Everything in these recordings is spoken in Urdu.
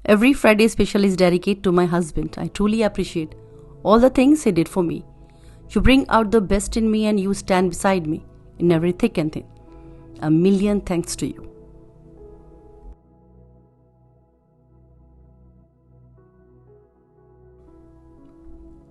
Every Friday special is dedicated to my husband. I truly appreciate all the things he did for me. You bring out the best in me and you stand beside me in every thick and thin. A million thanks to you.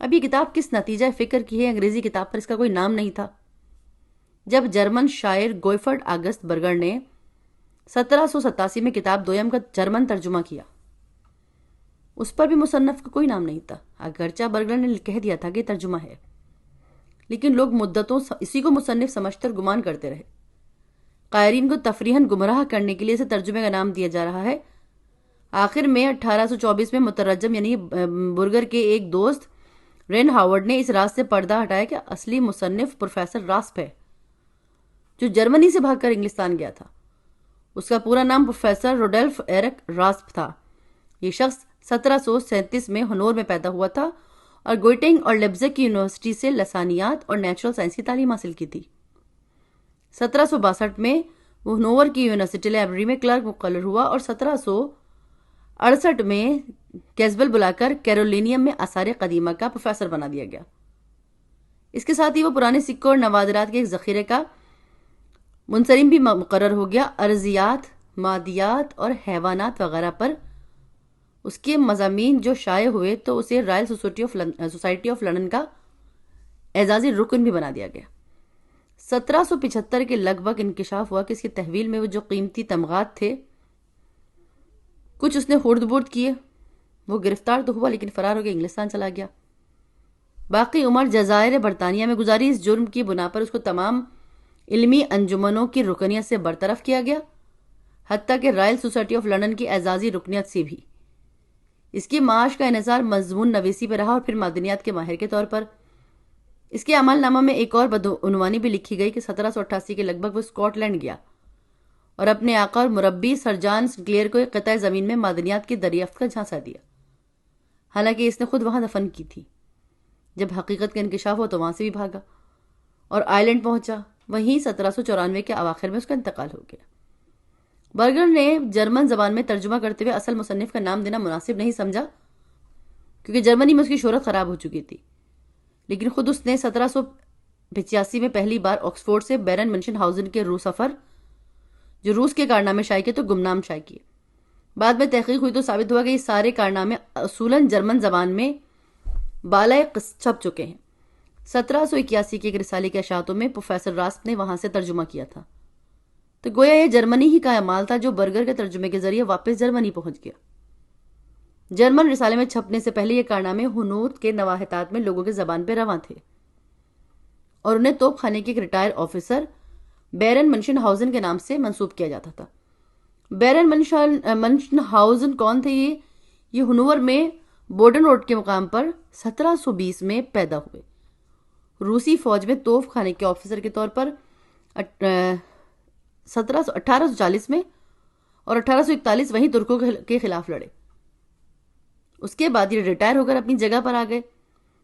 اب یہ کتاب کس نتیجہ فکر کی ہے؟ انگریزی کتاب پر اس کا کوئی نام نہیں تھا۔ جب جرمن شاعر گوئفرڈ آگسٹ برگر نے 1787 میں کتاب دویم کا جرمن ترجمہ کیا، اس پر بھی مصنف کا کوئی نام نہیں تھا، اگرچہ برگر نے کہہ دیا تھا کہ ترجمہ ہے، لیکن لوگ مدتوں اسی کو مصنف سمجھ کر گمان کرتے رہے۔ قائرین کو تفریحاً گمراہ کرنے کے لیے اسے ترجمے کا نام دیا جا رہا ہے۔ آخر میں 1824 میں مترجم یعنی برگر کے ایک دوست رین ہاورڈ نے اس راز سے پردہ ہٹایا کہ اصلی مصنف پروفیسر راسپ ہے، جو جرمنی سے بھاگ کر انگلستان گیا تھا۔ اس کا پورا نام پروفیسر روڈولف ایرک راسپ تھا۔ یہ شخص 1737 میں ہنور میں پیدا ہوا تھا اور گوئٹنگ اور لیپزگ کی یونیورسٹی سے لسانیات اور نیچرل سائنس کی تعلیم حاصل کی تھی۔ 1762 میں وہ ہنوور کی یونیورسٹی لائبریری میں کلرک مقرر ہوا اور 1768 میں کیزبل بلا کر کیرولینیم میں آثار قدیمہ کا پروفیسر بنا دیا گیا۔ اس کے ساتھ ہی وہ پرانے سکوں اور نوادرات کے ایک ذخیرے کا منصرم بھی مقرر ہو گیا۔ ارضیات، مادیات اور حیوانات وغیرہ پر اس کے مضامین جو شائع ہوئے تو اسے رائل سوسائٹی آف لندن کا اعزازی رکن بھی بنا دیا گیا۔ 1775 کے لگ بھگ انکشاف ہوا کہ اس کی تحویل میں وہ جو قیمتی تمغات تھے کچھ اس نے خورد برد کیے۔ وہ گرفتار تو ہوا لیکن فرار ہو کے انگلستان چلا گیا۔ باقی عمر جزائر برطانیہ میں گزاری۔ اس جرم کی بنا پر اس کو تمام علمی انجمنوں کی رکنیت سے برطرف کیا گیا، حتیٰ کہ رائل سوسائٹی آف لندن کی اعزازی رکنیت سے بھی۔ اس کی معاش کا انحصار مضمون نویسی پہ رہا اور پھر معدنیات کے ماہر کے طور پر۔ اس کے عمل نامہ میں ایک اور بدعنوانی بھی لکھی گئی کہ 1788 کے لگ بھگ وہ اسکاٹ لینڈ گیا اور اپنے آقا اور مربی سر جان سنکلیئر کو ایک قطعہ زمین میں معدنیات کی دریافت کا جھانسا دیا، حالانکہ اس نے خود وہاں دفن کی تھی۔ جب حقیقت کا انکشاف ہوا تو وہاں سے بھی بھاگا اور آئرلینڈ پہنچا۔ وہیں 1794 کے اواخر میں اس کا انتقال ہو گیا۔ برگر نے جرمن زبان میں ترجمہ کرتے ہوئے اصل مصنف کا نام دینا مناسب نہیں سمجھا، کیونکہ جرمنی میں اس کی شہرت خراب ہو چکی تھی، لیکن خود اس نے 1785 میں پہلی بار آکسفورڈ سے بیرن منشن ہاؤزن کے سفر جو روس کے کارنامے شائع کیے تو گمنام شائع کیے۔ بعد میں تحقیق ہوئی تو ثابت ہوا کہ یہ سارے کارنامے اصولاً جرمن زبان میں بالائے چھپ چکے ہیں۔ 1781 کے ایک رسالے کے اشاعتوں میں پروفیسر راسپ نے وہاں سے ترجمہ کیا تھا، تو گویا یہ جرمنی ہی کا اعمال تھا جو برگر کے ترجمے کے ذریعے واپس جرمنی پہنچ گیا۔ جرمن رسالے میں چھپنے سے پہلے یہ کارنامے ہنود کے نواحتات میں لوگوں کے زبان پہ رواں تھے اور انہیں توپ خانے کے ایک ریٹائر آفیسر بیرن منشن ہاؤزن کے نام سے منسوب کیا جاتا تھا۔ بیرن منشن ہاؤزن کون تھے؟ یہ ہنوور میں بوڈن روڈ کے مقام پر 1720 میں پیدا ہوئے۔ روسی فوج میں توپ خانے کے آفیسر کے طور پر 1840 میں اور 1841 وہیں ترکوں کے خلاف لڑے۔ اس کے بعد یہ ریٹائر ہو کر اپنی جگہ پر آ گئے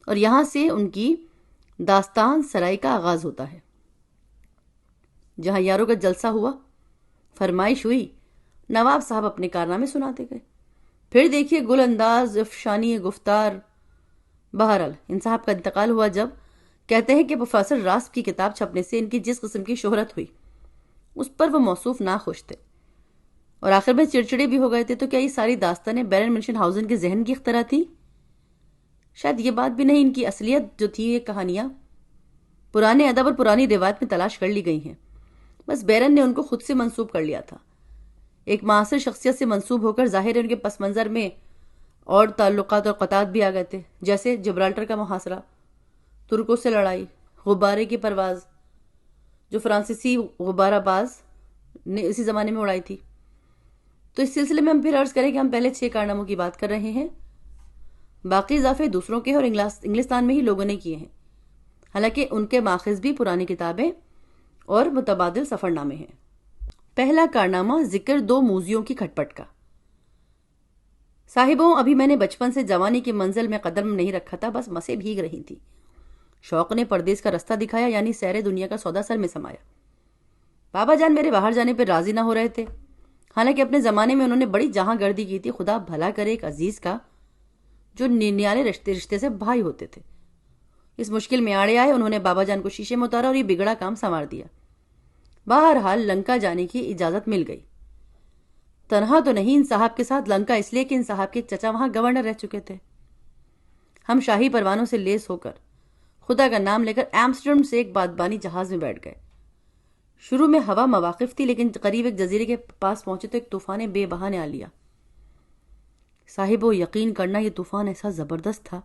اور یہاں سے ان کی داستان سرائی کا آغاز ہوتا ہے، جہاں یاروں کا جلسہ ہوا، فرمائش ہوئی، نواب صاحب اپنے کارنامے سناتے گئے، پھر دیکھیے گل انداز افشانی گفتار۔ بہرحال ان صاحب کا انتقال ہوا جب کہتے ہیں کہ پروفیسر راسپ کی کتاب چھپنے سے ان کی جس قسم کی شہرت ہوئی اس پر وہ موصوف ناخوش تھے اور آخر میں چڑچڑے بھی ہو گئے تھے۔ تو کیا یہ ساری داستانیں بیرن منشن ہاؤزن کے ذہن کی اختراع تھی؟ شاید یہ بات بھی نہیں، ان کی اصلیت جو تھی یہ کہانیاں پرانے ادب اور پرانی روایت میں تلاش کر لی گئی ہیں، بس بیرن نے ان کو خود سے منسوب کر لیا تھا۔ ایک معاصر شخصیت سے منسوب ہو کر ظاہر ہے ان کے پس منظر میں اور تعلقات اور قطعات بھی آ گئے تھے، جیسے جبرالٹر کا محاصرہ، ترکوں سے لڑائی، غبارے کی پرواز جو فرانسیسی غبارہ باز نے اسی زمانے میں اڑائی تھی۔ تو اس سلسلے میں ہم پھر عرض کریں کہ ہم پہلے 6 کارناموں کی بات کر رہے ہیں، باقی اضافے دوسروں کے اور انگلستان میں ہی لوگوں نے کیے ہیں، حالانکہ ان کے ماخذ بھی پرانی کتابیں اور متبادل سفر نامے ہیں۔ پہلا کارنامہ ذکر 2 موذیوں کی کھٹپٹ کا۔ صاحبوں، ابھی میں نے بچپن سے جوانی کی منزل میں قدم نہیں رکھا تھا، بس مسیں بھیگ رہی تھی۔ شوق نے پردیس کا رستہ دکھایا، یعنی سیر دنیا کا سودا سر میں سمایا۔ بابا جان میرے باہر جانے پر راضی نہ ہو رہے تھے، حالانکہ اپنے زمانے میں انہوں نے بڑی جہاں گردی کی تھی۔ خدا بھلا کرے ایک عزیز کا جو ننیالے رشتے سے بھائی ہوتے تھے۔ اس مشکل میں آڑے آئے، انہوں نے بابا جان کو شیشے میں اتارا اور یہ بگڑا کام سنوار دیا۔ بہرحال لنکا جانے کی اجازت مل گئی۔ تنہا تو نہیں ان صاحب کے ساتھ لنکا، اس لیے کہ ان صاحب کے چچا وہاں گورنر رہ چکے تھے۔ ہم شاہی پروانوں سے لیس ہو کر خدا کا نام لے کر ایمسٹرڈم سے ایک بادبانی جہاز میں بیٹھ گئے۔ شروع میں ہوا مواقف تھی، لیکن قریب ایک جزیرے کے پاس پہنچے تو ایک طوفان بے بہانے آ لیا۔ صاحبو، یقین کرنا یہ طوفان ایسا زبردست تھا،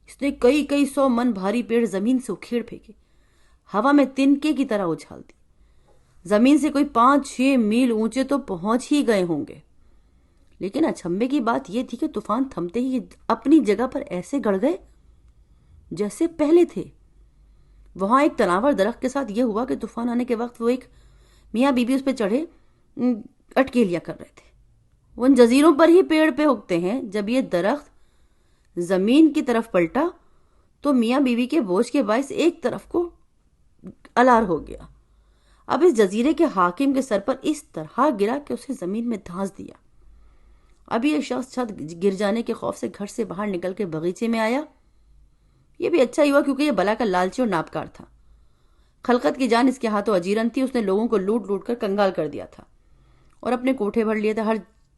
اس نے کئی کئی 100 من بھاری پیڑ زمین سے اکھیڑ پھینکے، ہوا میں تنکے کی طرح اچھال دی۔ زمین سے کوئی 5-6 میل اونچے تو پہنچ ہی گئے ہوں گے۔ لیکن اچنبے کی بات یہ تھی کہ طوفان تھمتے ہی اپنی جگہ پر ایسے گڑ گئے جیسے پہلے تھے۔ وہاں ایک تناور درخت کے ساتھ یہ ہوا کہ طوفان آنے کے وقت وہ ایک میاں بیوی اس پہ چڑھے اٹکیلیاں کر رہے تھے۔ وہ ان جزیروں پر ہی پیڑ پہ اگتے ہیں۔ جب یہ درخت زمین کی طرف پلٹا تو میاں بیوی کے بوجھ کے باعث ایک طرف کو الار ہو گیا۔ اب اس جزیرے کے حاکم کے سر پر اس طرح گرا کہ اسے زمین میں دھانس دیا۔ ابھی یہ شخص چھت گر جانے کے خوف سے گھر سے باہر نکل کے باغیچے میں آیا۔ یہ بھی اچھا ہی ہوا کیونکہ یہ بلا کا لالچی اور ناپکار تھا۔ خلقت کی جان اس کے ہاتھوں اجیرن تھی۔ اس نے لوگوں کو لوٹ لوٹ کر کنگال کر دیا تھا اور اپنے کوٹھے بھر لیے تھے۔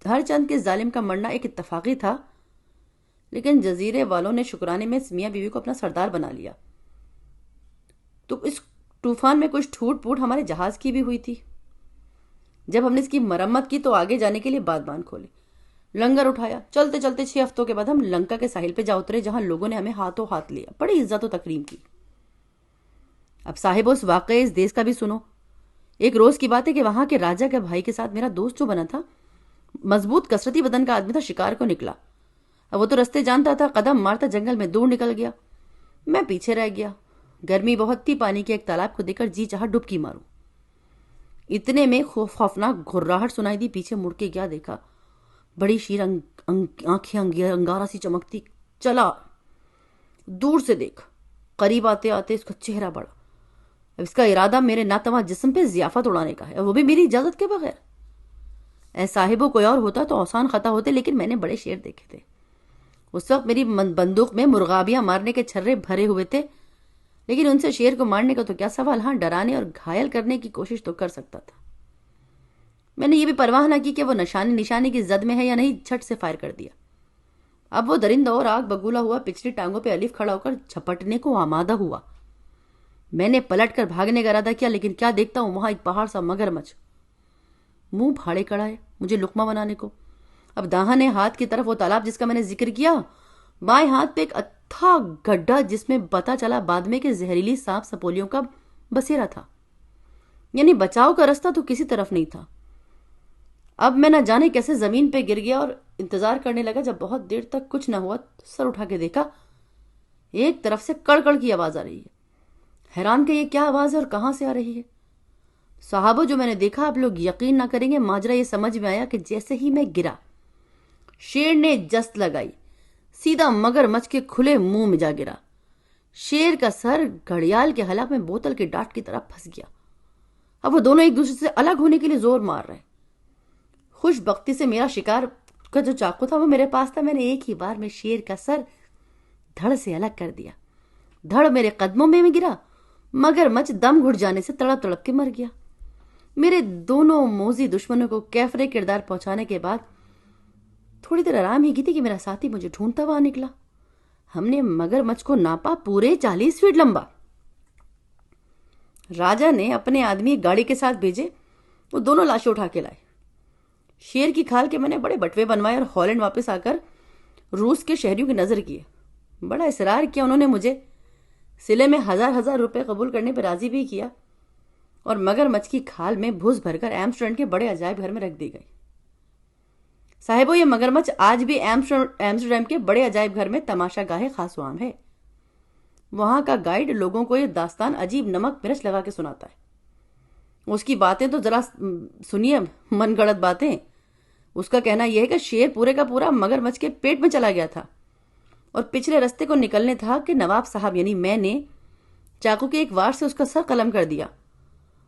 ہر چند کے ظالم کا مرنا ایک اتفاقی تھا، لیکن جزیرے والوں نے شکرانے میں میاں بیوی کو اپنا سردار بنا لیا۔ تو اس طوفان میں کچھ ٹوٹ پھوٹ ہمارے جہاز کی بھی ہوئی تھی۔ جب ہم نے اس کی مرمت کی تو آگے جانے کے لیے بادبان کھولے، لنگر اٹھایا۔ چلتے چلتے 6 ہفتوں کے بعد ہم لنکا کے ساحل پہ جا اترے، جہاں لوگوں نے ہمیں ہاتھوں ہاتھ لیا، بڑی عزت و تکریم کی۔ اب صاحب اس واقعے اس دیس کا بھی سنو۔ ایک روز کی بات ہے کہ وہاں کے راجا کے بھائی کے ساتھ میرا دوست جو بنا تھا، مضبوط کثرتی بدن کا آدمی تھا، شکار کو نکلا۔ اب وہ تو رستے جانتا تھا، قدم مارتا جنگل میں دور نکل گیا۔ میں پیچھے رہ گیا۔ گرمی بہت تھی، پانی کے ایک تالاب کو دیکھ کر جی چاہا ڈبکی ماروں۔ اتنے میں خوفناک گھرراہٹ سنائی دی۔ پیچھے مڑ کے کیا دیکھا، بڑی شیر آنکھیں انگارہ سی چمکتی چلا۔ دور سے دیکھ، قریب آتے آتے اس کا چہرہ بڑا۔ اب اس کا ارادہ میرے ناتواں جسم پہ ضیافت اڑانے کا ہے، وہ بھی میری اجازت کے بغیر۔ اے صاحبو، کوئی اور ہوتا تو آسان خطا ہوتے، لیکن میں نے بڑے شیر دیکھے تھے۔ اس وقت میری بندوق میں مرغابیاں مارنے کے چھرے بھرے ہوئے تھے، لیکن ان سے شیر کو مارنے کا تو کیا سوال۔ ہاں، ڈرانے اور گھائل کرنے کی کوشش تو کر سکتا تھا۔ میں نے یہ بھی پرواہ نہ کی کہ وہ نشانی کی زد میں ہے یا نہیں، جھٹ سے فائر کر دیا۔ اب وہ درندہ اور آگ بگولا ہوا پچھلی ٹانگوں پہ الف کھڑا ہو کر جھپٹنے کو آمادہ ہوا۔ میں نے پلٹ کر بھاگنے کا ارادہ کیا، لیکن کیا دیکھتا ہوں، وہاں ایک پہاڑ سا مگرمچھ منہ پھاڑے کڑا ہے مجھے لقمہ بنانے کو۔ اب داہنے ہاتھ کی طرف وہ تالاب جس کا میں نے ذکر کیا، بائیں ہاتھ پہ ایک اتھا گڈھا جس میں پتا چلا بعد میں کہ زہریلی سانپ سپولیوں کا بسیرا تھا، یعنی بچاؤ کا رستہ تو کسی طرف نہیں تھا۔ اب میں نہ جانے کیسے زمین پہ گر گیا اور انتظار کرنے لگا۔ جب بہت دیر تک کچھ نہ ہوا تو سر اٹھا کے دیکھا، ایک طرف سے کڑکڑ کی آواز آ رہی ہے۔ حیران کہ یہ کیا آواز ہے اور کہاں سے آ رہی ہے۔ صحابو، جو میں نے دیکھا آپ لوگ یقین نہ کریں گے۔ ماجرا یہ سمجھ میں آیا کہ جیسے ہی میں گرا، شیر نے جست لگائی، سیدھا مگرمچھ کے کھلے منہ میں جا گرا۔ شیر کا سر گھڑیال کے حلق میں بوتل کے ڈاٹ کی طرح پھنس گیا۔ اب وہ دونوں ایک دوسرے سے الگ ہونے کے لیے زور مار رہے۔ خوش بختی سے میرا شکار کا جو چاقو تھا وہ میرے پاس تھا۔ میں نے ایک ہی بار میں شیر کا سر دھڑ سے الگ کر دیا۔ دھڑ میرے قدموں میں گرا۔ مگرمچھ دم گھٹ جانے سے تڑپ تڑپ کے مر گیا۔ میرے دونوں موذی دشمنوں کو کیفر کردار پہنچانے کے بعد تھوڑی دیر آرام ہی کی تھی کہ میرا ساتھی مجھے ڈھونڈتا ہوا نکلا۔ ہم نے مگرمچھ کو ناپا، پورے 40 فٹ لمبا۔ راجا نے اپنے آدمی گاڑی کے ساتھ بھیجے، وہ دونوں لاشیں اٹھا کے لائے۔ شیر کی کھال کے میں نے بڑے بٹوے بنوائے اور ہالینڈ واپس آ کر روس کے شہریوں کی نظر کیے۔ بڑا اصرار کیا انہوں نے، مجھے سلے میں 1000 روپے قبول کرنے پر راضی بھی کیا، اور مگرمچھ کی کھال میں بھوس بھر کر ایمسٹرڈیم کے بڑے عجائب گھر میں رکھ دی گئی۔ صاحبو، یہ مگرمچھ آج بھی ایمسٹرڈیم کے بڑے عجائب گھر میں تماشا گاہ خاص و عام ہے۔ وہاں کا گائیڈ لوگوں کو یہ داستان عجیب نمک مرچ لگا کے سناتا ہے۔ اس کی باتیں تو ذرا سنیے، من گڑت باتیں۔ اس کا کہنا یہ ہے کہ شیر پورے کا پورا مگرمچھ کے پیٹ میں چلا گیا تھا، اور پچھلے رستے کو نکلنے تھا کہ نواب صاحب یعنی میں نے چاقو کے ایک وار سے اس کا سر قلم کر دیا،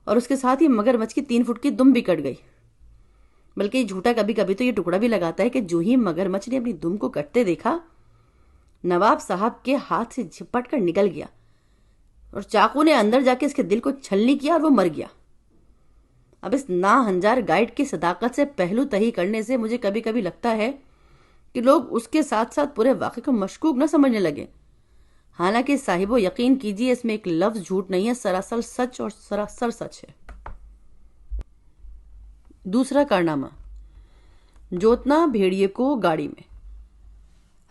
اور اس کے ساتھ ہی مگرمچھ کی 3 فٹ کی دم بھی کٹ گئی۔ بلکہ یہ جھوٹا کبھی کبھی تو یہ ٹکڑا بھی لگاتا ہے کہ جو ہی مگرمچھ نے اپنی دم کو کٹتے دیکھا، نواب صاحب کے ہاتھ سے جھپٹ کر نکل گیا، اور چاقو نے اندر جا کے اس کے دل کو چھلنی کیا اور وہ مر گیا۔ اب اس نا ہنجار گائیڈ کی صداقت سے پہلو تہی کرنے سے مجھے کبھی کبھی لگتا ہے کہ لوگ اس کے ساتھ ساتھ پورے واقعے کو مشکوک نہ سمجھنے لگے۔ حالانکہ صاحبو یقین کیجیے اس میں ایک لفظ جھوٹ نہیں ہے، سراسر سچ اور سراسر سچ ہے۔ دوسرا کارنامہ، جوتنا بھیڑیے کو گاڑی میں۔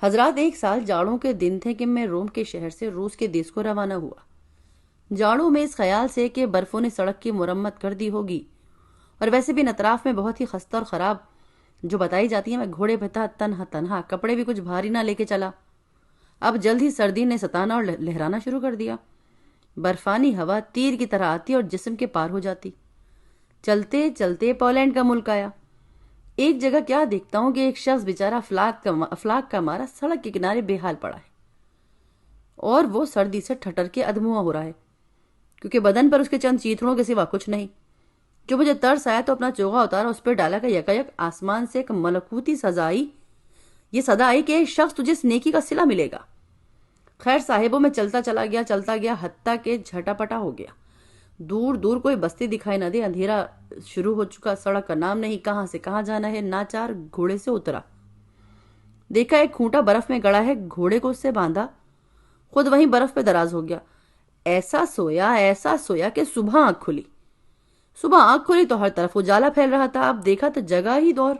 حضرات، ایک سال جاڑوں کے دن تھے کہ میں روم کے شہر سے روس کے دیس کو روانہ ہوا۔ جاڑوں میں اس خیال سے کہ برفوں نے سڑک کی مرمت کر دی ہوگی، اور ویسے بھی اطراف میں بہت ہی خستہ اور خراب جو بتائی جاتی ہے، میں گھوڑے پہ تھا، تنہا، کپڑے بھی کچھ بھاری نہ لے کے چلا۔ اب جلد ہی سردی نے ستانا اور لہرانا شروع کر دیا۔ برفانی ہوا تیر کی طرح آتی اور جسم کے پار ہو جاتی۔ چلتے چلتے پولینڈ کا ملک آیا۔ ایک جگہ کیا دیکھتا ہوں کہ ایک شخص بیچارہ افلاک کا مارا سڑک کے کنارے بے حال پڑا ہے، اور وہ سردی سے ٹھٹر کے ادموا ہو رہا ہے، کیونکہ بدن پر اس کے چند چیتڑوں کے سوا کچھ نہیں۔ جو مجھے ترس آیا تو اپنا چوغا اتارا، اس پہ ڈالا کہ یکایک آسمان سے ایک ملکوتی یہ صدا آئی کہ ایک شخص تجھے اس نیکی کا صلہ ملے گا۔ خیر صاحبوں میں چلتا گیا حتیٰ کہ جھٹا پٹا ہو گیا۔ دور دور کوئی بستی دکھائی نہ دے، اندھیرا شروع ہو چکا، سڑک کا نام نہیں، کہاں سے کہاں جانا ہے۔ ناچار گھوڑے سے اترا، دیکھا ایک کھوٹا برف میں گڑا ہے، گھوڑے کو اس سے باندھا، خود وہیں برف پہ دراز ہو گیا۔ ایسا سویا کہ صبح آنکھ کھلی تو ہر طرف اجالا پھیل رہا تھا۔ اب دیکھا تو جگہ ہی دور،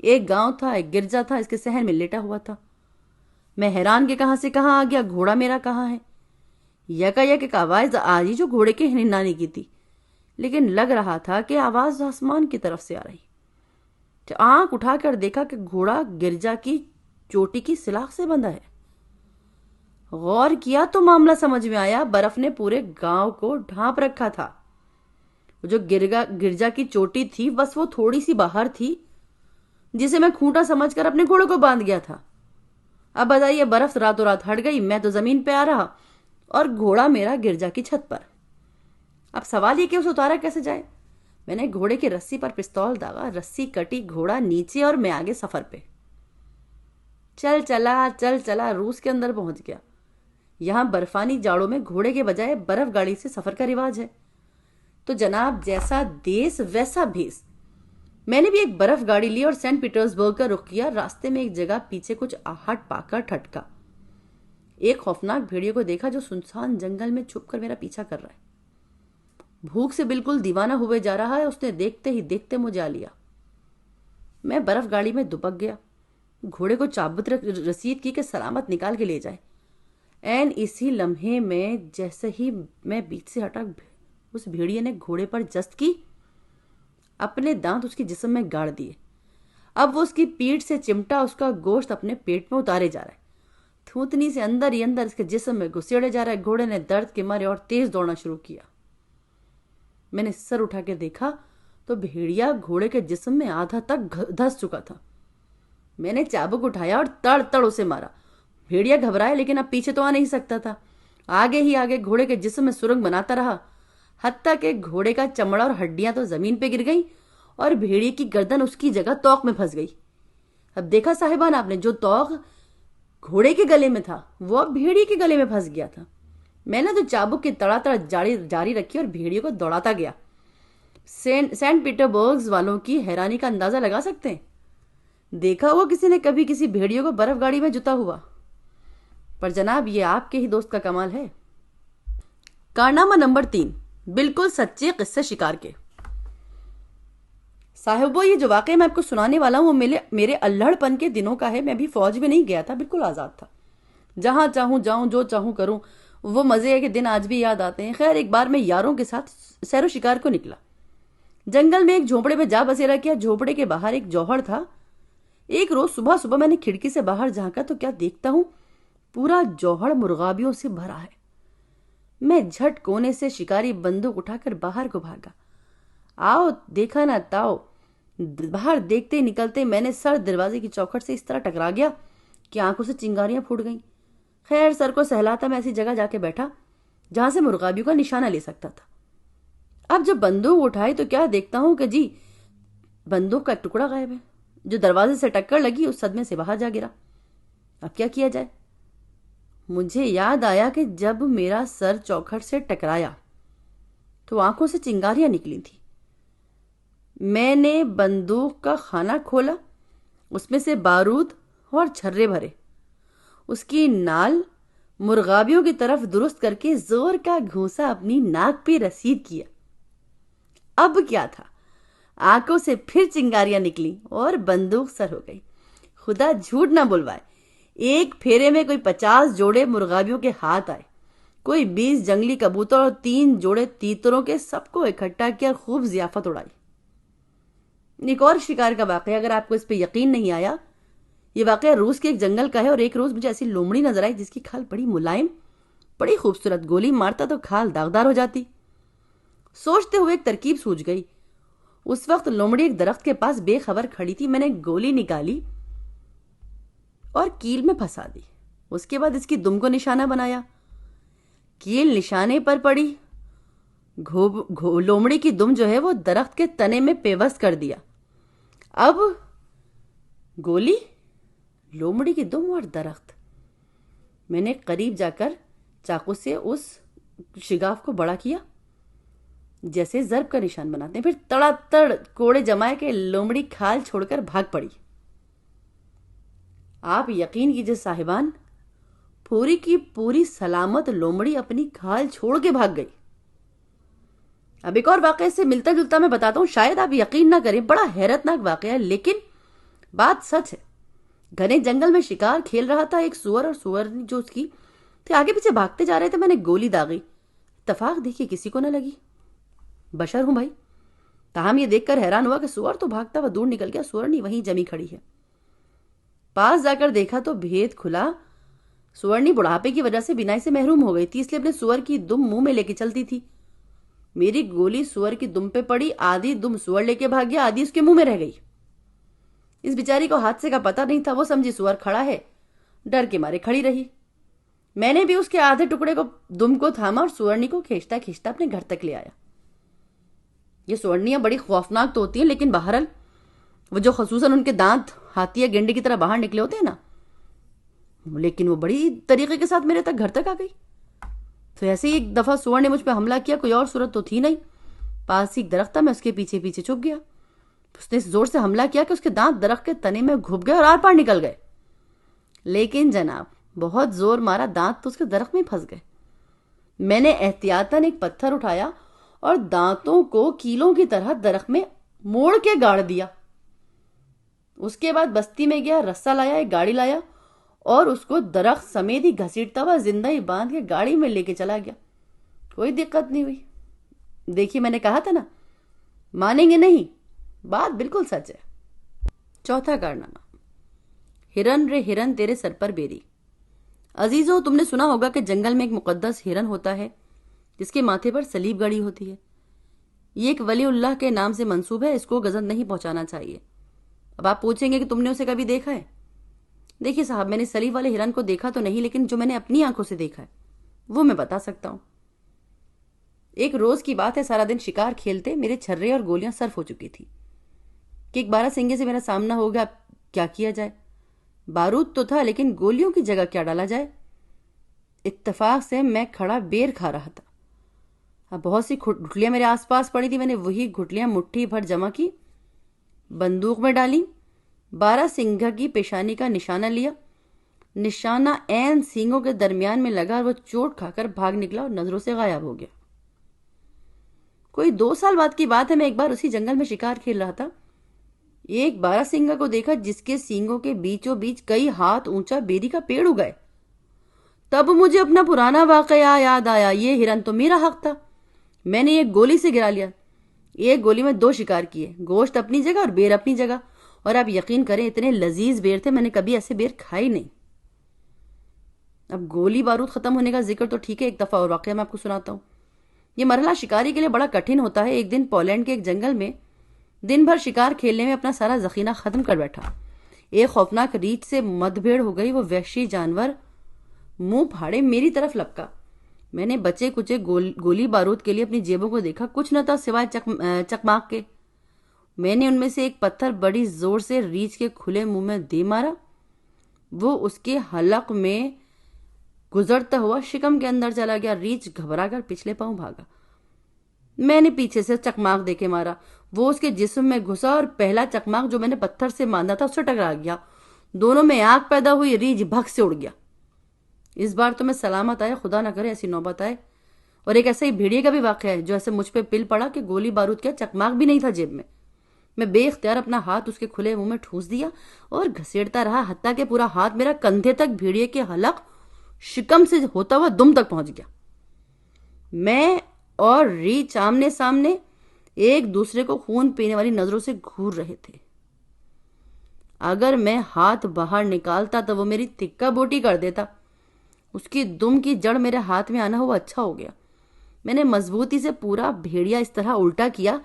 ایک گاؤں تھا، ایک گرجا تھا، اس کے صحن میں لیٹا ہوا تھا۔ میں حیران کہ کہاں سے کہاں آ گیا، گھوڑا میرا کہاں ہے؟ یکایک ایک آواز آئی جو گھوڑے کے ہنہنانے کی تھی، لیکن لگ رہا تھا کہ آواز آسمان کی طرف سے آ رہی۔ تو آنکھ اٹھا کر دیکھا کہ گھوڑا گرجا کی چوٹی کی سلاخ سے بندھا ہے۔ غور کیا تو معاملہ سمجھ میں آیا، برف نے پورے گاؤں کو ڈھانپ رکھا تھا۔ جو گرجا کی چوٹی تھی بس وہ تھوڑی سی باہر تھی، جسے میں کھوٹا سمجھ کر اپنے گھوڑے کو باندھ گیا تھا۔ اب بتائیے، برف راتوں رات ہٹ گئی، میں تو زمین پہ آ رہا اور گھوڑا میرا گرجا کی چھت پر۔ اب سوال یہ کہ اسے اتارا کیسے جائے؟ میں نے گھوڑے کی رسی پر پستول داغا، رسی کٹی، گھوڑا نیچے اور میں آگے سفر پہ۔ چل چلا روس کے اندر پہنچ گیا۔ یہاں برفانی جاڑوں میں گھوڑے کے بجائے برف گاڑی سے سفر کا رواج ہے۔ تو جناب، جیسا دیس ویسا بھیس۔ میں نے بھی ایک برف گاڑی لی اور سینٹ پیٹرزبرگ کا رخ کیا۔ راستے میں ایک جگہ پیچھے کچھ آہٹ پا کر ٹھٹکا۔ ایک خوفناک بھیڑیے کو دیکھا جو سنسان جنگل میں چھپ کر میرا پیچھا کر رہا ہے۔ بھوک سے بالکل دیوانہ ہوئے جا رہا ہے، اس نے دیکھتے ہی دیکھتے مجھے آ لیا۔ میں برف گاڑی میں دبک گیا، گھوڑے کو چابت رسید کی کہ سلامت نکال کے لے جائے۔ این اسی لمحے میں جیسے ہی میں بیچ سے ہٹا، اس بھیڑیے نے گھوڑے پر جست کی، اپنے دانت اس کی جسم میں گاڑ دیے۔ اب وہ اس کی پیٹھ سے چمٹا اس کا گوشت اپنے پیٹ میں اتارے جا رہا ہے، تھوتنی سے اندر ہی اندر اس کے جسم میں گھسیڑے جا رہا ہے۔ گھوڑے نے درد کے مارے اور تیز دوڑنا شروع کیا۔ میں نے سر اٹھا کے دیکھا تو بھیڑیا گھوڑے کے جسم میں آدھا تک دھس چکا تھا۔ میں نے چابک اٹھایا اور تڑ تڑ اسے مارا۔ بھیڑیا گھبرایا لیکن اب پیچھے تو آ نہیں سکتا تھا۔ آگے ہی آگے گھوڑے کے جسم میں سرنگ بناتا رہا، حتیٰ کہ گھوڑے کا چمڑا اور ہڈیاں تو زمین پہ گر گئی اور بھیڑیے کی گردن اس کی جگہ توق میں پھنس گئی۔ اب دیکھا صاحبان آپ نے، جو توق گھوڑے کے گلے میں تھا وہ اب بھیڑیے کے گلے میں پھنس گیا تھا۔ میں نے تو چابک کی تڑا جاری رکھی اور بھیڑیے کو دوڑاتا گیا۔ سینٹ پیٹربرگ والوں کی حیرانی کا اندازہ لگا سکتے ہیں۔ دیکھا ہوا کسی نے کبھی کسی بھیڑیے کو برف گاڑی میں جتا ہوا؟ پر جناب، یہ آپ کے ہی دوست کا کمال ہے۔ کارنامہ نمبر 3، بالکل سچے قصے شکار کے۔ صاحبو، یہ جو واقعہ میں آپ کو سنانے والا ہوں وہ میرے اللہ پن کے دنوں کا ہے۔ میں بھی فوج میں نہیں گیا تھا، بالکل آزاد تھا، جہاں چاہوں جاؤں، جو چاہوں کروں۔ وہ مزے کے دن آج بھی یاد آتے ہیں۔ خیر، ایک بار میں یاروں کے ساتھ سیر و شکار کو نکلا۔ جنگل میں ایک جھونپڑے میں جا بسیرا کیا۔ جھونپڑے کے باہر ایک جوہر تھا۔ ایک روز صبح میں نے کھڑکی سے باہر جھانکا تو کیا دیکھتا ہوں، پورا جوہر مرغابیوں سے بھرا ہے۔ میں جھٹ کونے سے شکاری بندوق اٹھا کر باہر کو بھاگا۔ آؤ دیکھا نہ تاؤ، باہر دیکھتے نکلتے میں نے سر دروازے کی چوکھٹ سے اس طرح ٹکرا گیا کہ آنکھوں سے چنگاریاں پھوٹ گئیں۔ خیر، سر کو سہلاتا میں ایسی جگہ جا کے بیٹھا جہاں سے مرغابیوں کا نشانہ لے سکتا تھا۔ اب جب بندوق اٹھائی تو کیا دیکھتا ہوں کہ جی، بندوق کا ایک ٹکڑا غائب ہے، جو دروازے سے ٹکر لگی اس صدمے سے باہر جا گرا۔ اب کیا کیا جائے؟ مجھے یاد آیا کہ جب میرا سر چوکھٹ سے ٹکرایا تو آنکھوں سے چنگاریاں نکلی تھی۔ میں نے بندوق کا خانہ کھولا، اس میں سے بارود اور چھرے بھرے. اس کی نال مرغابیوں کی طرف درست کر کے زور کا گھونسا اپنی ناک پہ رسید کیا. اب کیا تھا؟ آنکھوں سے پھر چنگاریاں نکلی اور بندوق سر ہو گئی. خدا جھوٹ نہ بلوائے، ایک پھیرے میں کوئی 50 جوڑے مرغابیوں کے ہاتھ آئے، کوئی 20 جنگلی کبوتر اور 3 جوڑے تیتروں کے. سب کو اکٹھا کیا، خوب ضیافت اڑائی. ایک اور شکار کا واقعہ، اگر آپ کو اس پہ یقین نہیں آیا، یہ واقعہ روس کے ایک جنگل کا ہے. اور ایک روز مجھے ایسی لومڑی نظر آئی جس کی کھال بڑی ملائم، بڑی خوبصورت. گولی مارتا تو کھال داغدار ہو جاتی. سوچتے ہوئے ایک ترکیب سوجھ گئی. اس وقت لومڑی ایک درخت کے پاس بے خبر کھڑی تھی. میں نے گولی نکالی اور کیل میں پھنسا دی. اس کے بعد اس کی دم کو نشانہ بنایا. کیل نشانے پر پڑی. لومڑی کی دم جو ہے وہ درخت کے تنے میں پیوست کر دیا. اب گولی، لومڑی کی دم اور درخت. میں نے قریب جا کر چاقو سے اس شگاف کو بڑا کیا جیسے ضرب کا نشان بناتے ہیں. پھر تڑا تڑ کوڑے جمائے کہ لومڑی کھال چھوڑ کر بھاگ پڑی. آپ یقین کیجئے صاحبان، پوری کی پوری سلامت لومڑی اپنی کھال چھوڑ کے بھاگ گئی. اب ایک اور واقعے سے ملتا جلتا میں بتاتا ہوں، شاید آپ یقین نہ کریں، بڑا حیرت ناک واقعہ ہے لیکن بات سچ ہے. گھنے جنگل میں شکار کھیل رہا تھا ایک سور، اور سور جو اس کی تھے آگے پیچھے بھاگتے جا رہے تھے. میں نے گولی داغی. اتفاق دیکھیے کسی کو نہ لگی. بشر ہوں بھائی. تاہم یہ دیکھ کر حیران ہوا کہ سور تو بھاگتا ہوا دور نکل گیا، سورنی وہیں جمی کھڑی ہے. پاس جا کر دیکھا تو بھید کھلا. سورنی بڑھاپے کی وجہ سے بینائی سے محروم ہو گئی تھی، اس لیے اپنے سور کی دم منہ میں لے کے چلتی تھی. میری گولی سور کی دم پہ پڑی. آدھی دم سور لے کے بھاگ گیا، آدھی اس کے منہ میں رہ گئی. اس بیچاری کو حادثے کا پتہ نہیں تھا. وہ سمجھی سور کھڑا ہے، ڈر کے مارے کھڑی رہی. میں نے بھی اس کے آدھے ٹکڑے کو دم کو تھاما اور سورنی کو کھینچتا کھینچتا اپنے گھر تک لے آیا. یہ سورنیاں بڑی خوفناک تو ہوتی ہیں، لیکن بہرحال وہ جو خصوصاً ان کے دانت ہاتھی یا گینڈے کی طرح باہر نکلے ہوتے ہیں نا، لیکن وہ بڑی طریقے کے ساتھ میرے تک گھر تک آ گئی. تو ایسے ہی ایک دفعہ سور نے مجھ پہ حملہ کیا. کوئی اور صورت تو تھی نہیں. پاس ہی ایک درخت تھا، میں اس کے پیچھے پیچھے چھپ گیا. اس نے زور سے حملہ کیا کہ اس کے دانت درخت کے تنے میں گھپ گئے اور آر پار نکل گئے. لیکن جناب بہت زور مارا، دانت تو اس کے درخت میں پھنس گئے. میں نے احتیاطاً ایک پتھر اٹھایا اور دانتوں کو کیلوں کی طرح درخت میں موڑ کے گاڑ دیا. اس کے بعد بستی میں گیا، رسہ لایا، ایک گاڑی لایا اور اس کو درخت سمیت ہی گھسیٹتا ہوا زندہ ہی باندھ کے گاڑی میں لے کے چلا گیا. کوئی دقت نہیں ہوئی. دیکھیے میں نے کہا تھا نا، مانیں گے نہیں، بات بالکل سچ ہے. چوتھا کارنامہ، ہرن رے ہرن تیرے سر پر بیری. عزیزو، تم نے سنا ہوگا کہ جنگل میں ایک مقدس ہرن ہوتا ہے جس کے ماتھے پر صلیب گڑی ہوتی ہے. یہ ایک ولی اللہ کے نام سے منسوب ہے، اس کو غضب نہیں پہنچانا چاہیے. اب آپ پوچھیں گے کہ تم نے اسے کبھی دیکھا ہے؟ دیکھیے صاحب، میں نے صلیب والے ہرن کو دیکھا تو نہیں، لیکن جو میں نے اپنی آنکھوں سے دیکھا ہے وہ میں بتا سکتا ہوں. ایک روز کی بات ہے، سارا دن شکار کھیلتے میرے چھرے اور گولیاں صرف ہو چکی تھی کہ ایک 12 سنگے سے میرا سامنا ہو گیا. کیا کیا جائے؟ بارود تو تھا لیکن گولیوں کی جگہ کیا ڈالا جائے؟ اتفاق سے میں کھڑا بیر کھا رہا تھا. اب بہت سی گھٹلیاں میرے آس پاس پڑی تھی. میں نے وہی گھٹلیاں مٹھی بھر جمع کی، بندوق میں ڈالی، 12 سنگا کی پیشانی کا نشانہ لیا. نشانہ عین سینگوں کے درمیان میں لگا اور وہ چوٹ کھا کر بھاگ نکلا اور نظروں سے غائب ہو گیا. کوئی 2 سال بعد کی بات ہے، میں ایک بار اسی جنگل میں شکار کھیل رہا تھا. ایک 12 سنگا کو دیکھا جس کے سینگوں کے بیچوں بیچ کئی ہاتھ اونچا بیری کا پیڑ اگائے. تب مجھے اپنا پرانا واقعہ یاد آیا. یہ ہرن تو میرا حق تھا، میں نے ایک گولی سے گرا لیا. ایک گولی میں 2 شکار کیے، گوشت اپنی جگہ اور بیر اپنی جگہ. اور آپ یقین کریں اتنے لذیذ بیر تھے، میں نے کبھی ایسے بیر کھائی نہیں. اب گولی بارود ختم ہونے کا ذکر تو ٹھیک ہے، ایک دفعہ اور واقعہ میں آپ کو سناتا ہوں. یہ مرحلہ شکاری کے لیے بڑا کٹھن ہوتا ہے. ایک دن پولینڈ کے ایک جنگل میں دن بھر شکار کھیلنے میں اپنا سارا ذخیرہ ختم کر بیٹھا. ایک خوفناک ریچھ سے مد بھیڑ ہو گئی. وہ وحشی جانور منہ پھاڑے میری طرف لپکا. میں نے بچے کچے گولی بارود کے لیے اپنی جیبوں کو دیکھا، کچھ نہ تھا سوائے چکماک کے. میں نے ان میں سے ایک پتھر بڑی زور سے ریچھ کے کھلے منہ میں دے مارا. وہ اس کے حلق میں گزرتا ہوا شکم کے اندر چلا گیا. ریچھ گھبرا کر پچھلے پاؤں بھاگا. میں نے پیچھے سے چکماک دے کے مارا. وہ اس کے جسم میں گھسا اور پہلا چکماک جو میں نے پتھر سے باندھا تھا اس سے ٹکرا گیا. دونوں میں آگ پیدا ہوئی، ریچھ بھگ سے اڑ گیا۔ اس بار تو میں سلامت آیا، خدا نہ کرے ایسی نوبت آئے۔ اور ایک ایسا ہی بھیڑیے کا بھی واقعہ ہے جو ایسے مجھ پہ پل پڑا کہ گولی بارود کیا چکماک بھی نہیں تھا جیب میں بے اختیار اپنا ہاتھ اس کے کھلے منہ میں ٹھوس دیا اور گھسیڑتا رہا، حتیٰ کہ پورا ہاتھ میرا کندھے تک بھیڑیے کے حلق شکم سے ہوتا ہوا دم تک پہنچ گیا۔ میں اور ریچھ آمنے سامنے ایک دوسرے کو خون پینے والی نظروں سے گھور رہے تھے۔ اگر میں ہاتھ باہر نکالتا تو وہ میری تکہ بوٹی کر دیتا۔ اس کی دم کی جڑ میرے ہاتھ میں آنا ہوا اچھا ہو گیا۔ میں نے مضبوطی سے پورا بھیڑیا اس طرح الٹا کیا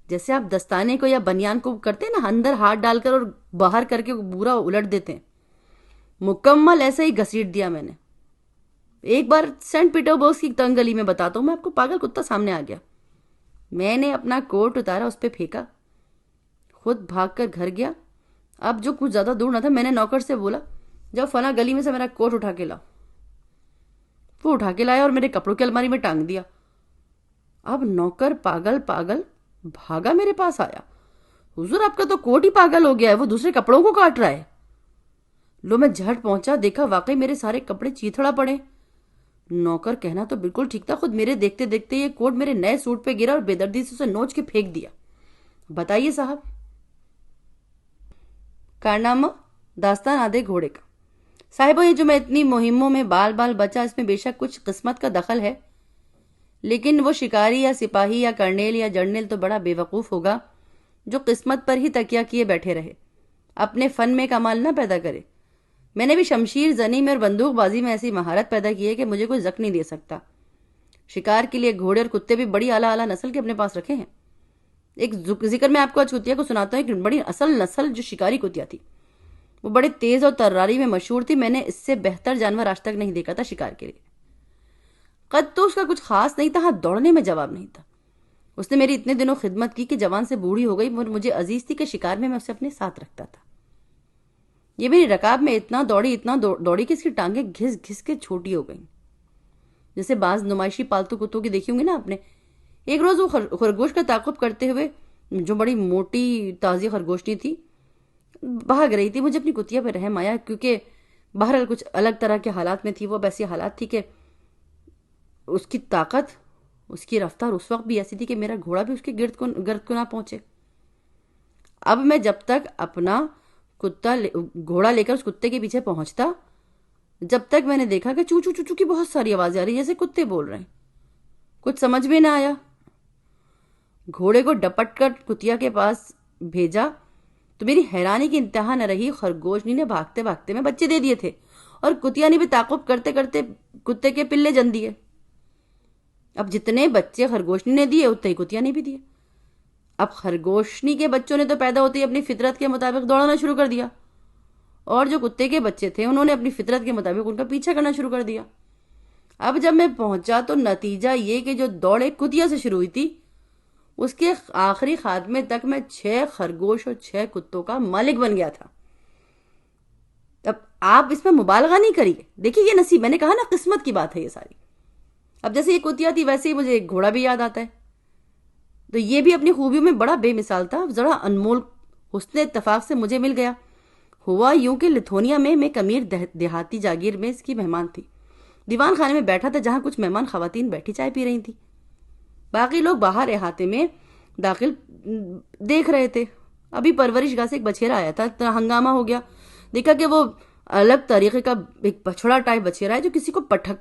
جیسے آپ دستانے کو یا بنیان کو کرتے ہیں نا، اندر ہاتھ ڈال کر اور باہر کر کے پورا الٹ دیتے ہیں، مکمل ایسے ہی گھسیٹ دیا میں نے۔ ایک بار سینٹ پیٹر برگ کی تنگ گلی میں بتاتا ہوں میں آپ کو، پاگل کتا سامنے آ گیا۔ میں نے اپنا کوٹ اتارا، اس پہ پھینکا، خود بھاگ کر گھر گیا۔ اب جو کچھ زیادہ دور نہ تھا، میں نے نوکر سے بولا جب فلاں گلی میں سے میرا کوٹ اٹھا کے لاؤ۔ وہ اٹھا کے لایا اور میرے کپڑوں کی الماری میں ٹانگ دیا۔ اب نوکر پاگل پاگل بھاگا میرے پاس آیا، حضور آپ کا تو کوٹ ہی پاگل ہو گیا ہے، وہ دوسرے کپڑوں کو کاٹ رہا ہے۔ لو میں جھٹ پہنچا، دیکھا واقعی میرے سارے کپڑے چیتھڑا پڑے۔ نوکر کہنا تو بالکل ٹھیک تھا، خود میرے دیکھتے دیکھتے یہ کوٹ میرے نئے سوٹ پہ گرا اور بے دردی سے اسے نوچ کے پھینک دیا۔ بتائیے صاحب۔ کارنامہ داستان آدھے گھوڑے کا۔ صاحبہ، یہ جو میں اتنی مہموں میں بال بال بچا، اس میں بے شک کچھ قسمت کا دخل ہے، لیکن وہ شکاری یا سپاہی یا کرنیل یا جرنیل تو بڑا بے وقوف ہوگا جو قسمت پر ہی تکیہ کیے بیٹھے رہے، اپنے فن میں کمال نہ پیدا کرے۔ میں نے بھی شمشیر زنی میں اور بندوق بازی میں ایسی مہارت پیدا کی ہے کہ مجھے کوئی زخم نہیں دے سکتا۔ شکار کے لیے گھوڑے اور کتے بھی بڑی اعلیٰ اعلیٰ نسل کے اپنے پاس رکھے ہیں۔ ایک ذکر میں آپ کو آج کتیا کو سناتا ہوں، ایک بڑی اصل نسل جو شکاری کتیا تھی، وہ بڑے تیز اور تراری میں مشہور تھی۔ میں نے اس سے بہتر جانور آج تک نہیں دیکھا تھا شکار کے لیے۔ قد تو اس کا کچھ خاص نہیں تھا، ہاں دوڑنے میں جواب نہیں تھا۔ اس نے میری اتنے دنوں خدمت کی کہ جوان سے بوڑھی ہو گئی، اور مجھے عزیز تھی کہ شکار میں اسے اپنے ساتھ رکھتا تھا۔ یہ میری رکاب میں اتنا دوڑی کہ اس کی ٹانگیں گھس گھس کے چھوٹی ہو گئیں، جیسے بعض نمائشی پالتو کتوں کی دیکھی ہوں گی نا آپ نے۔ ایک روز وہ خرگوش کا تعاقب کرتے ہوئے، جو بڑی موٹی تازی خرگوشنی تھی، بھاگ رہی تھی۔ مجھے اپنی کتیا پہ رحم آیا، کیونکہ بہرحال کچھ الگ طرح کے حالات میں تھی وہ، ایسی حالات تھی کہ اس کی طاقت، اس کی رفتار اس وقت بھی ایسی تھی کہ میرا گھوڑا بھی اس کے گرد کو نہ پہنچے۔ اب میں جب تک اپنا گھوڑا لے کر اس کتے کے پیچھے پہنچتا، جب تک میں نے دیکھا کہ چو چو چو چو کی بہت ساری آوازیں آ رہی جیسے کتے بول رہے ہیں۔ کچھ سمجھ میں نہ آیا، گھوڑے کو ڈپٹ کر کتیا کے پاس بھیجا تو میری حیرانی کی انتہا نہ رہی۔ خرگوشنی نے بھاگتے بھاگتے میں بچے دے دیے تھے، اور کتیا نے بھی تعاقب کرتے کرتے کتے کے پلے جن دیے۔ اب جتنے بچے خرگوشنی نے دیے اتنے ہی کتیا نے بھی دیے۔ اب خرگوشنی کے بچوں نے تو پیدا ہوتے ہی اپنی فطرت کے مطابق دوڑنا شروع کر دیا، اور جو کتے کے بچے تھے انہوں نے اپنی فطرت کے مطابق ان کا پیچھا کرنا شروع کر دیا۔ اب جب میں پہنچا تو نتیجہ یہ کہ جو دوڑ ایک کتیا سے شروع ہوئی تھی، اس کے آخری خاتمے تک میں 6 خرگوش اور 6 کتوں کا مالک بن گیا تھا۔ اب آپ اس میں مبالغہ نہیں کریے، دیکھیے یہ نصیب، میں نے کہا نا قسمت کی بات ہے یہ ساری۔ اب جیسے یہ کتیا تھی ویسے ہی مجھے ایک گھوڑا بھی یاد آتا ہے، تو یہ بھی اپنی خوبیوں میں بڑا بے مثال تھا، ذرا انمول حسن اتفاق سے مجھے مل گیا۔ ہوا یوں کہ لتھونیا میں ایک امیر دیہاتی جاگیر میں اس کی مہمان تھی۔ دیوان خانے میں بیٹھا تھا جہاں کچھ مہمان خواتین بیٹھی چائے پی رہی تھیں، باقی لوگ باہر احاطے میں داخل دیکھ رہے تھے۔ ابھی پرورش گاہ سے ایک بچھیرا آیا تھا، ہنگامہ ہو گیا۔ دیکھا کہ وہ الگ طریقے کا ایک بچھڑا ٹائپ بچھیرا ہے جو کسی کو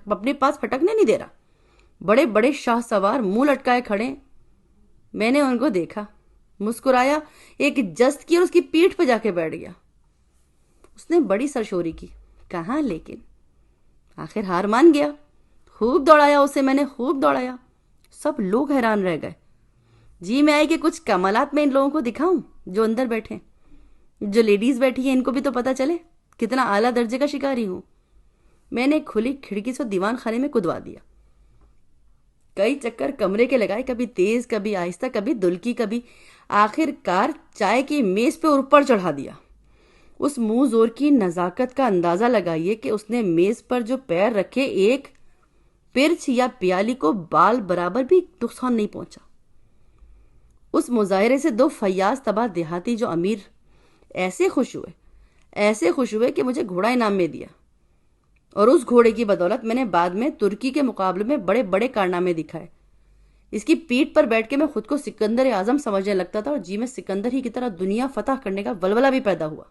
اپنے پاس پھٹکنے نہیں دے رہا۔ بڑے بڑے شاہ سوار منہ لٹکائے کھڑے۔ میں نے ان کو دیکھا، مسکرایا، ایک جست کی اور اس کی پیٹھ پہ جا کے بیٹھ گیا۔ اس نے بڑی سرشوری کی، کہاں لیکن آخر ہار مان گیا۔ خوب دوڑایا اسے میں نے، خوب دوڑایا۔ سب لوگ حیران رہ گئے۔ جی میں آئی کہ کچھ کمالات میں ان لوگوں کو دکھاؤں جو اندر بیٹھے، جو لیڈیز بیٹھی ہیں ان کو بھی تو پتا چلے کتنا اعلیٰ درجے کا شکاری ہوں۔ میں نے کھلی کھڑکی سے دیوان خانے میں کدوا دیا، کئی چکر کمرے کے لگائے، کبھی تیز کبھی آہستہ، کبھی دلکی، کبھی آخر کار چائے کی میز پہ اوپر چڑھا دیا۔ اس منہ زور کی نزاکت کا اندازہ لگائیے کہ اس نے میز پر جو پیر رکھے ایک پرچھ یا پیالی کو بال برابر بھی نقصان نہیں پہنچا۔ اس مظاہرے سے 2 فیاض طبع دیہاتی جو امیر ایسے خوش ہوئے ایسے خوش ہوئے کہ مجھے گھوڑا انعام میں دیا، اور اس گھوڑے کی بدولت میں نے بعد میں ترکی کے مقابلے میں بڑے بڑے کارنامے دکھائے۔ اس کی پیٹھ پر بیٹھ کے میں خود کو سکندر اعظم سمجھنے لگتا تھا، اور جی میں سکندر ہی کی طرح دنیا فتح کرنے کا ولولہ بھی پیدا ہوا۔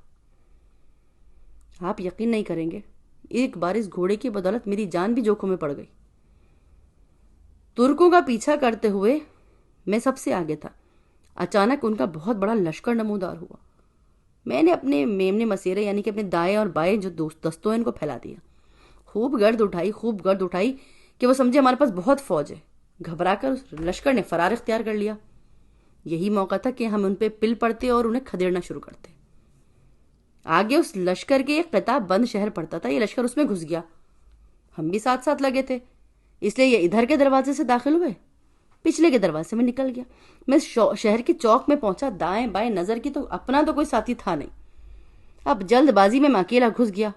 آپ یقین نہیں کریں گے، ایک بار اس گھوڑے کی بدولت میری جان بھی جوکھوں میں پڑ گئی۔ ترکوں کا پیچھا کرتے ہوئے میں سب سے آگے تھا۔ اچانک ان کا بہت بڑا لشکر نمودار ہوا۔ میں نے اپنے میمنے مسیرے یعنی کہ اپنے دائیں اور بائیں جو دستوں ہیں ان کو پھیلا دیا، خوب گرد اٹھائی کہ وہ سمجھے ہمارے پاس بہت فوج ہے۔ گھبرا کر اس لشکر نے فرار اختیار کر لیا۔ یہی موقع تھا کہ ہم ان پہ پل پڑتے اور انہیں کھدیڑنا شروع کرتے۔ آگے اس لشکر کے ایک قطع بند شہر پڑتا تھا، یہ لشکر اس میں گھس گیا، ہم بھی ساتھ ساتھ لگے تھے، اس لیے یہ ادھر کے دروازے سے داخل ہوئے، پچھلے کے دروازے میں نکل گیا۔ میں شہر کے چوک میں پہنچا، دائیں بائیں نظر کی تو اپنا تو کوئی ساتھی تھا نہیں۔ اب جلد بازی میں اکیلا گھس گیا۔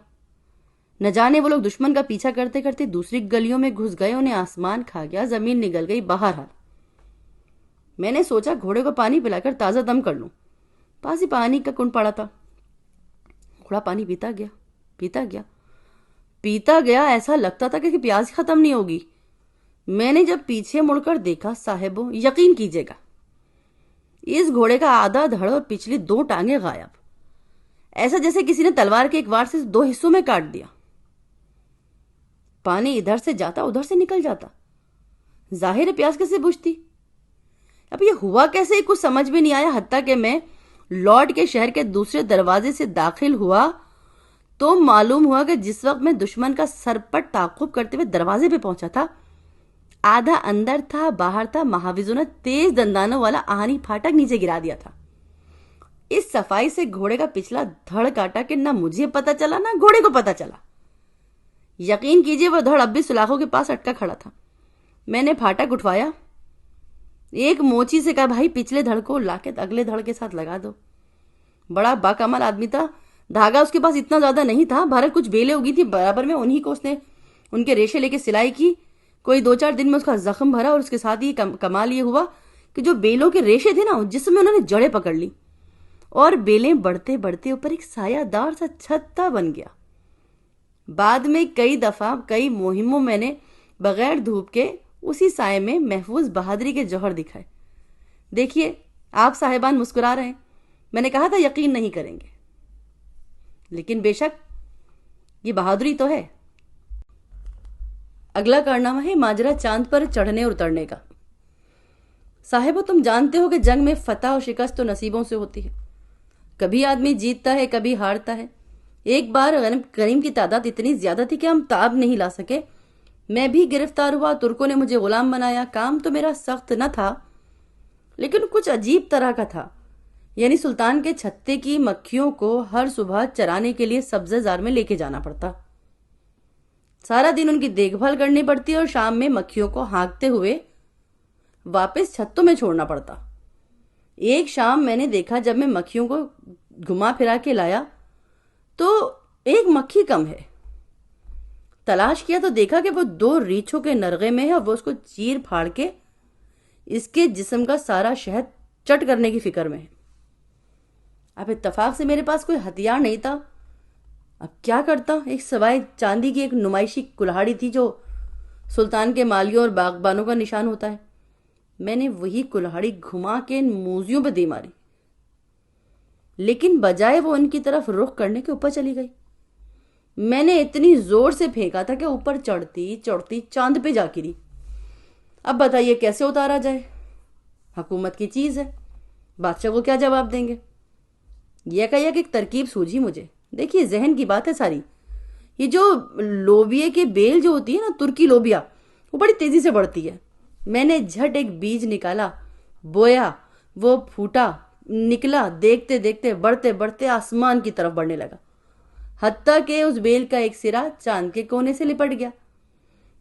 نہ جانے وہ لوگ دشمن کا پیچھا کرتے کرتے دوسری گلیوں میں گھس گئے، انہیں آسمان کھا گیا، زمین نگل گئی۔ بہرحال میں نے سوچا گھوڑے کو پانی پلا کر تازہ دم کر لوں، پاس ہی پانی کا کنڈ پڑا تھا۔ گھوڑا پانی پیتا گیا، ایسا لگتا تھا کہ پیاس ختم نہیں ہوگی۔ میں نے جب پیچھے مڑ کر دیکھا، صاحبو یقین کیجیے گا، اس گھوڑے کا آدھا دھڑ اور پچھلی 2 ٹانگیں غائب، ایسا جیسے کسی نے تلوار کے ایک وار سے 2 حصوں میں کاٹ دیا۔ پانی ادھر سے جاتا ادھر سے نکل جاتا، ظاہر پیاس کیسے بجھتی؟ اب یہ ہوا کیسے کچھ سمجھ بھی نہیں آیا، حتیٰ کہ میں لوٹ کے شہر کے دوسرے دروازے سے داخل ہوا تو معلوم ہوا کہ جس وقت میں دشمن کا سرپٹ تعاقب کرتے ہوئے دروازے پہ پہنچا تھا، آدھا اندر تھا باہر تھا، محافظوں نے تیز دندانوں والا آہنی پھاٹک نیچے گرا دیا تھا۔ اس صفائی سے گھوڑے کا پچھلا دھڑ کاٹا کہ نہ مجھے پتا چلا نہ گھوڑے کو پتا چلا۔ یقین کیجئے وہ دھڑ اب بھی سلاخوں کے پاس اٹکا کھڑا تھا۔ میں نے پھاٹک اٹھوایا، ایک موچی سے کہا بھائی پچھلے دھڑ کو لا کے اگلے دھڑ کے ساتھ لگا دو۔ بڑا باکمال آدمی تھا، دھاگا اس کے پاس اتنا زیادہ نہیں تھا، بھارت کچھ بیلیں اگی تھی برابر میں، انہی کو اس نے ان کے ریشے لے کے سلائی کی، کوئی 2-4 دن میں اس کا زخم بھرا، اور اس کے ساتھ ہی کمال یہ ہوا کہ جو بیلوں کے ریشے تھے نا جس میں انہوں نے جڑیں پکڑ لی، اور بیلیں بڑھتے بڑھتے اوپر ایک سایہ دار سا چھتا بن گیا۔ بعد میں کئی دفعہ کئی مہموں میں نے بغیر دھوپ کے اسی سائے میں محفوظ بہادری کے جوہر دکھائے۔ دیکھیے آپ صاحبان مسکرا رہے ہیں، میں نے کہا تھا یقین نہیں کریں گے، لیکن بے شک یہ بہادری تو ہے۔ اگلا کارنامہ ہے ماجرا چاند پر چڑھنے اور اترنے کا۔ صاحبو تم جانتے ہو کہ جنگ میں فتح اور شکست تو نصیبوں سے ہوتی ہے، کبھی آدمی جیتتا ہے کبھی ہارتا ہے۔ ایک بار غنیم کی تعداد اتنی زیادہ تھی کہ ہم تاب نہیں لا سکے، میں بھی گرفتار ہوا، ترکوں نے مجھے غلام بنایا۔ کام تو میرا سخت نہ تھا لیکن کچھ عجیب طرح کا تھا، یعنی سلطان کے چھتے کی مکھیوں کو ہر صبح چرانے کے لیے سبزہ زار میں لے کے جانا پڑتا، سارا دن ان کی دیکھ بھال کرنی پڑتی اور شام میں مکھیوں کو ہانکتے ہوئے واپس چھتوں میں چھوڑنا پڑتا۔ ایک شام میں نے دیکھا جب میں مکھیوں کو گھما پھرا کے لایا تو ایک مکھی کم ہے، تلاش کیا تو دیکھا کہ وہ 2 ریچھوں کے نرغے میں ہے، اور وہ اس کو چیر پھاڑ کے اس کے جسم کا سارا شہد چٹ کرنے کی فکر میں ہے۔ اب اتفاق سے میرے پاس کوئی ہتھیار نہیں تھا، اب کیا کرتا؟ ایک سوائے چاندی کی ایک نمائشی کلہاڑی تھی جو سلطان کے مالیوں اور باغبانوں کا نشان ہوتا ہے، میں نے وہی کلہاڑی گھما کے ان موزیوں پہ دے ماری، لیکن بجائے وہ ان کی طرف رخ کرنے کے اوپر چلی گئی۔ میں نے اتنی زور سے پھینکا تھا کہ اوپر چڑھتی چڑھتی چاند پہ جا گری۔ اب بتائیے کیسے اتارا جائے؟ حکومت کی چیز ہے، بادشاہ کو کیا جواب دیں گے؟ یہ کہ ایک ترکیب سوجھی مجھے۔ دیکھیے ذہن کی بات ہے ساری، یہ جو لوبیے کے بیل جو ہوتی ہے نا، ترکی لوبیا، وہ بڑی تیزی سے بڑھتی ہے۔ میں نے جھٹ ایک بیج نکالا، بویا، وہ پھوٹا نکلا، دیکھتے دیکھتے بڑھتے بڑھتے آسمان کی طرف بڑھنے لگا، حتیٰ کہ اس بیل کا ایک سرا چاند کے کونے سے لپٹ گیا۔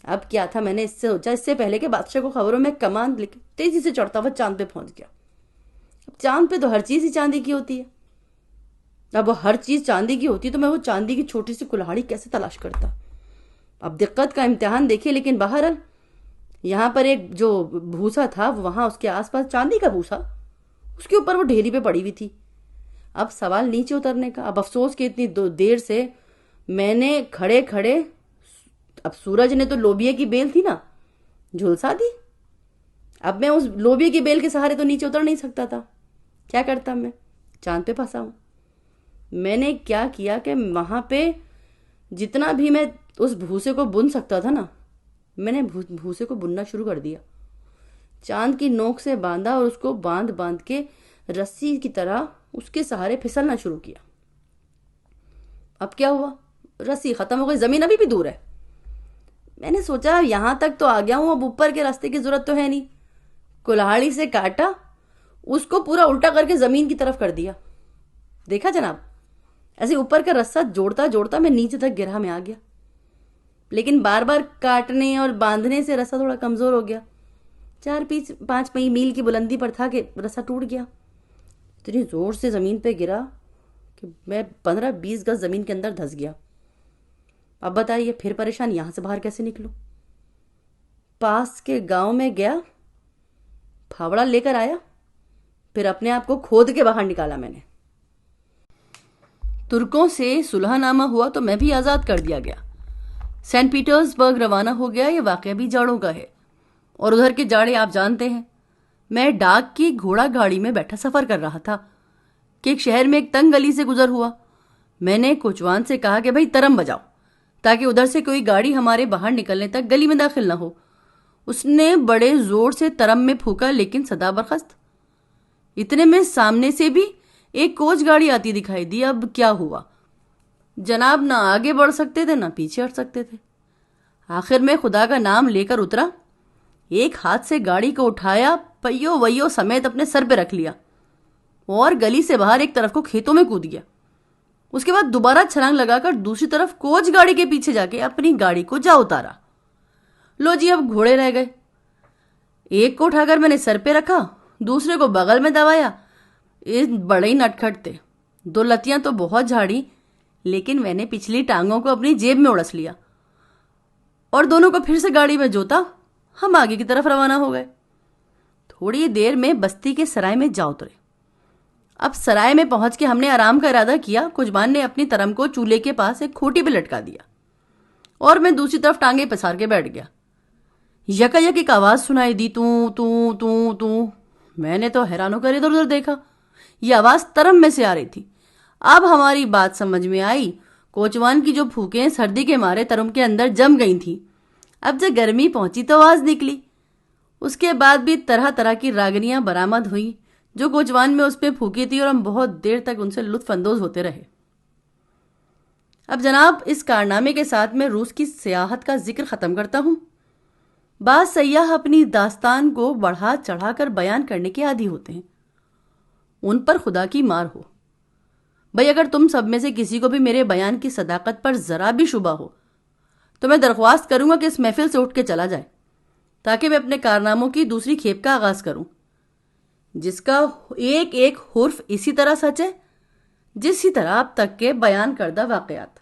اب کیا تھا، میں نے اس سے سوچا اس سے پہلے کہ بادشاہ کو خبروں میں کمان لکھ تیزی سے چڑھتا ہوا چاند پہ پہنچ گیا۔ اب چاند پہ تو ہر چیز ہی چاندی کی ہوتی ہے، اب وہ ہر چیز چاندی کی ہوتی تو میں وہ چاندی کی چھوٹی سی کلہاڑی کیسے تلاش کرتا؟ اب دقت کا امتحان دیکھیے، لیکن بہرحال یہاں پر ایک جو بھوسا تھا، وہاں اس کے آس پاس چاندی کا بھوسا، اس کے اوپر وہ ڈھیری پہ پڑی ہوئی تھی۔ اب سوال نیچے اترنے کا. اب افسوس کہ اتنی دیر سے میں نے کھڑے کھڑے، اب سورج نے تو لوبیا کی بیل تھی نا جھلسا دی. اب میں اس لوبیا کی بیل کے سہارے تو نیچے اتر نہیں سکتا تھا. کیا کرتا میں؟ چاند پہ پھنسا ہوں. میں نے کیا کیا کہ وہاں پہ جتنا بھی میں اس بھوسے کو بن سکتا تھا نا، میں نے بھوسے کو بننا شروع کر دیا. چاند کی نوک سے باندھا اور اس کو باندھ باندھ کے رسی کی طرح اس کے سہارے پھسلنا شروع کیا. اب کیا ہوا؟ رسی ختم ہو گئی، زمین ابھی بھی دور ہے. میں نے سوچا یہاں تک تو آ گیا ہوں، اب اوپر کے راستے کی ضرورت تو ہے نہیں. کلہاڑی سے کاٹا، اس کو پورا الٹا کر کے زمین کی طرف کر دیا. دیکھا جناب، ایسے اوپر کا رسہ جوڑتا جوڑتا میں نیچے تک گرہ میں آ گیا. لیکن بار بار کاٹنے اور باندھنے سے رسہ تھوڑا کمزور ہو گیا. 4-5 میل کی بلندی پر تھا کہ رسہ ٹوٹ گیا. اتنی زور سے زمین پہ گرا کہ میں 15-20 گز زمین کے اندر دھس گیا. اب بتائیے پھر پریشان، یہاں سے باہر کیسے نکلوں؟ پاس کے گاؤں میں گیا، پھاوڑا لے کر آیا، پھر اپنے آپ کو کھود کے باہر نکالا. میں نے ترکوں سے صلح نامہ ہوا تو میں بھی آزاد کر دیا گیا. سینٹ پیٹرز برگ روانہ ہو گیا. یہ واقعہ بھی جاڑوں کا ہے، اور ادھر کے جاڑے آپ جانتے ہیں. میں ڈاک کی گھوڑا گاڑی میں بیٹھا سفر کر رہا تھا کہ ایک شہر میں ایک تنگ گلی سے گزر ہوا. میں نے کوچوان سے کہا کہ بھائی ترم بجاؤ تاکہ ادھر سے کوئی گاڑی ہمارے باہر نکلنے تک گلی میں داخل نہ ہو. اس نے بڑے زور سے ترم میں پھونکا، لیکن صدا برخاست. اتنے میں سامنے سے بھی ایک کوچ گاڑی آتی دکھائی دی. اب کیا ہوا جناب؟ نہ آگے بڑھ سکتے تھے نہ پیچھے ہٹ سکتے تھے. آخر میں خدا کا نام لے کر اترا، ایک ہاتھ سے گاڑی کو اٹھایا، پہیوں وہیوں سمیت اپنے سر پہ رکھ لیا اور گلی سے باہر ایک طرف کو کھیتوں میں کود گیا. اس کے بعد دوبارہ چھلانگ لگا کر دوسری طرف کوچ گاڑی کے پیچھے جا کے اپنی گاڑی کو جا اتارا. لو جی، اب گھوڑے رہ گئے. ایک کو اٹھا کر میں نے سر پہ رکھا، دوسرے کو بغل میں دبایا. بڑے ہی نٹکھٹ تھے. 2 لتیاں تو بہت جھاڑی، لیکن میں نے پچھلی ٹانگوں کو اپنی جیب میں اڑس لیا اور دونوں کو پھر سے گاڑی میں جوتا. ہم آگے کی طرف روانہ ہو گئے. تھوڑی دیر میں بستی کے سرائے میں جا اترے. اب سرائے میں پہنچ کے ہم نے آرام کا ارادہ کیا. کچبان نے اپنی ترم کو چولہے کے پاس ایک کھوٹی پہ لٹکا دیا اور میں دوسری طرف ٹانگیں پسار کے بیٹھ گیا. یکا یک ایک آواز سنائی دی، تو تو تو تو. میں نے تو حیران ہو کر ادھر ادھر دیکھا. یہ آواز ترم میں سے آ رہی تھی. اب ہماری بات سمجھ میں آئی. کوچوان کی جو پھوکیں سردی کے مارے ترم کے اندر جم گئی تھیں، اب جب گرمی پہنچی تو آواز نکلی. اس کے بعد بھی طرح طرح کی راگنیاں برآمد ہوئیں جو کوچوان میں اس پہ پھونکی تھی، اور ہم بہت دیر تک ان سے لطف اندوز ہوتے رہے. اب جناب، اس کارنامے کے ساتھ میں روس کی سیاحت کا ذکر ختم کرتا ہوں. بعض سیاح اپنی داستان کو بڑھا چڑھا کر بیان کرنے کے عادی ہوتے ہیں. ان پر خدا کی مار ہو. بھئی اگر تم سب میں سے کسی کو بھی میرے بیان کی صداقت پر ذرا بھی شبہ ہو تو میں درخواست کروں گا کہ اس محفل سے اٹھ کے چلا جائے، تاکہ میں اپنے کارناموں کی دوسری کھیپ کا آغاز کروں، جس کا ایک ایک حرف اسی طرح سچ ہے جسی طرح اب تک کے بیان کردہ واقعات.